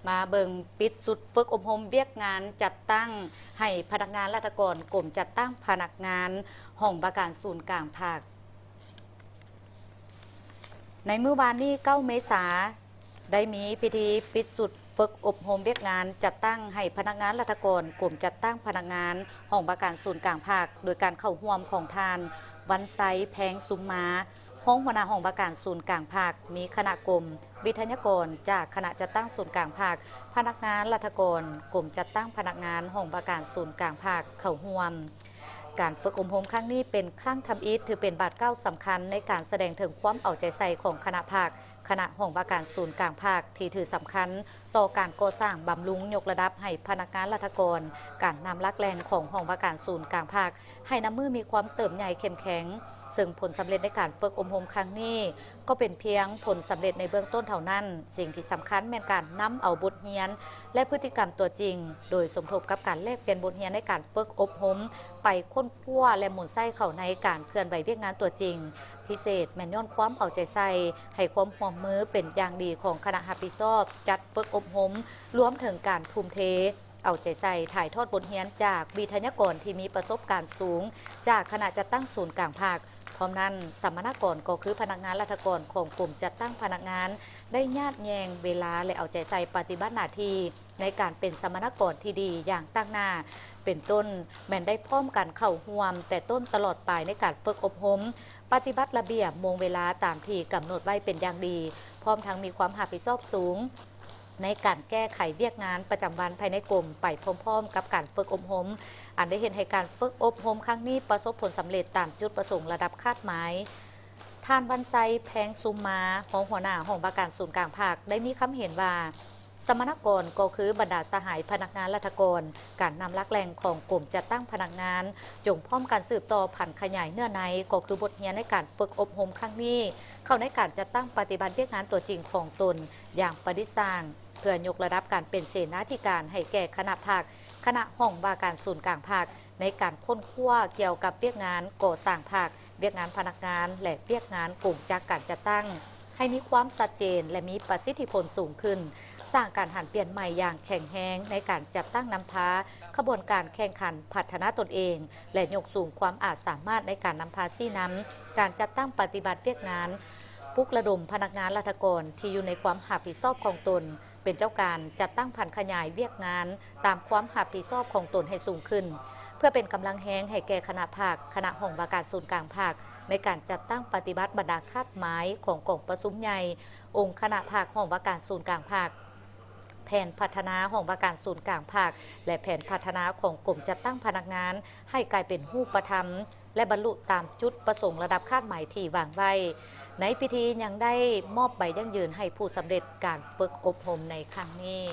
มาเบิงปิดสุดฝึกอบรมเวียกงานจัดตั้งให้พนักงานราชการกลุ่มจัดตั้งพนักงานห้องบริการศูนย์กลางภาคในมื้อวานนี้9 เมษายนได้มีพิธีปิดสุดฝึกอบรมเวียกงานจัดตั้งให้พนักงานราชการกลุ่มจัดตั้งพนักงานห้องบริการศูนย์กลางภาคโดยการเข้าร่วมของทานวันไซแพงสุมมาห้องหัวหน้าห้องบริการศูนย์กลางภาคมีคณะกรมวิทยากรจากคณะจัดตั้งศูนย์กลางภาคพนักงานราชการกลุ่มจัดตั้งพนักงานห้องบริการศูนย์กลางภาคเข้าร่วมการฝึกอบรมครั้งนี้เป็นครั้งทำอิฐถือเป็นบาทเก้าสำคัญในการแสดงถึงความเอาใจใส่ของคณะภาคคณะห้องบริการศูนย์กลางภาคที่ถือสำคัญต่อการก่อสร้างบำรุงยกระดับให้พนักงานราชการการนำลักแรงของห้องบริการศูนย์กลางภาคให้น้ำมือมีความเติมใหญ่เข้มแข็งซึ่งผลสำเร็จในการฝึกอบรมครั้งนี้ก็เป็นเพียงผลสำเร็จในเบื้องต้นเท่านั้นสิ่งที่สำคัญเป็นการนำเอาบทเรียนและพฤติกรรมตัวจริงโดยสมทบกับการแลกเปลี่ยนบทเรียนในการฝึกอบรมไปค้นคว้าและหมุนไส้เข้าในการเคลื่อนไหวเวียกงานตัวจริงพิเศษแม่นย้อนความเอาใจใส่ให้ความร่วมมือเป็นอย่างดีของคณะรับผิดชอบจัดฝึกอบรมรวมถึงการทุ่มเทเอาใจใส่ถ่ายทอดบทเรียนจากวิทยากรที่มีประสบการณ์สูงจากคณะจัดตั้งศูนย์กลางภาคพร้อมนั้นสัมมนากรก็คือพนักงานราชการของกลุ่มจัดตั้งพนักงานได้ญาติแยงเวลาและเอาใจใส่ปฏิบัติหน้าที่ในการเป็นสัมมนากรที่ดีอย่างตั้งหน้าเป็นต้นแม้นได้พร้อมกันเข้าร่วมแต่ต้นตลอดปลายในการฝึกอบรมปฏิบัติระเบียบมงเวลาตามที่กำหนดไว้เป็นอย่างดีพร้อมทั้งมีความรับผิดชอบสูงในการแก้ไขเวียกงานประจำวันภายในกลุ่มไปพร้อมๆกับการฝึกอบรมอันได้เห็นให้การฝึกอบรมครั้งนี้ประสบผลสำเร็จตามจุดประสงค์ระดับคาดหมายท่านวันไซแพงซุมมาของหัวหน้าห้องบริการศูนย์กลางภาคได้มีคำเห็นว่าสมณกรก็คือบรรดาสหายพนักงานราชการการนำลักแรงของกลุ่มจัดตั้งพนักงานจงพร้อมการสืบต่อผันขยายเนื้อในก็คือบทเรียนในการฝึกอบรมครั้งนี้เข้าในการจัดตั้งปฏิบัติเวียกงานตัวจริงของตนอย่างประดิษฐ์สร้างเพื่อยกระดับการเป็นเสนาธิการให้แก่คณะภาคคณะห้องบริการศูนย์กลางภาคในการค้นคว้าเกี่ยวกับเวียกงานก่อสร้างภาคเวียกงานพนักงานและเวียกงานกลุ่มจากการจัดตั้งให้มีความชัดเจนและมีประสิทธิผลสูงขึ้นสร้างการหันเปลี่ยนใหม่อย่างแข็งแรงในการจัดตั้งนำพาขบวนการแข่งขันพัฒนาตนเองและยกสูงความอาจสามารถในการนำพาซี่น้ำการจัดตั้งปฏิบัติเวียกงานปลุกระดมพนักงานราชการที่อยู่ในความรับผิดชอบของตนเป็นเจ้าการจัดตั้งผันขยายเวียกงานตามความรับผิดชอบของตนให้สูงขึ้นเพื่อเป็นกำลังแห้งให้แก่คณะภาคคณะห้องบริการศูนย์กลางภาคในการจัดตั้งปฏิบัติบรรดาคาดหมายของกองประชุมใหญ่องค์คณะภาคห้องบริการศูนย์กลางภาคแผนพัฒนาห้องบริการศูนย์กลางภาคและแผนพัฒนาของกลุ่มจัดตั้งพนักงานให้กลายเป็นรูปธรรมและบรรลุตามจุดประสงค์ระดับคาดหมายที่วางไว้ในพิธียังได้มอบใบยั่งยืนให้ผู้สำเร็จการฝึกอบรมในครั้งนี้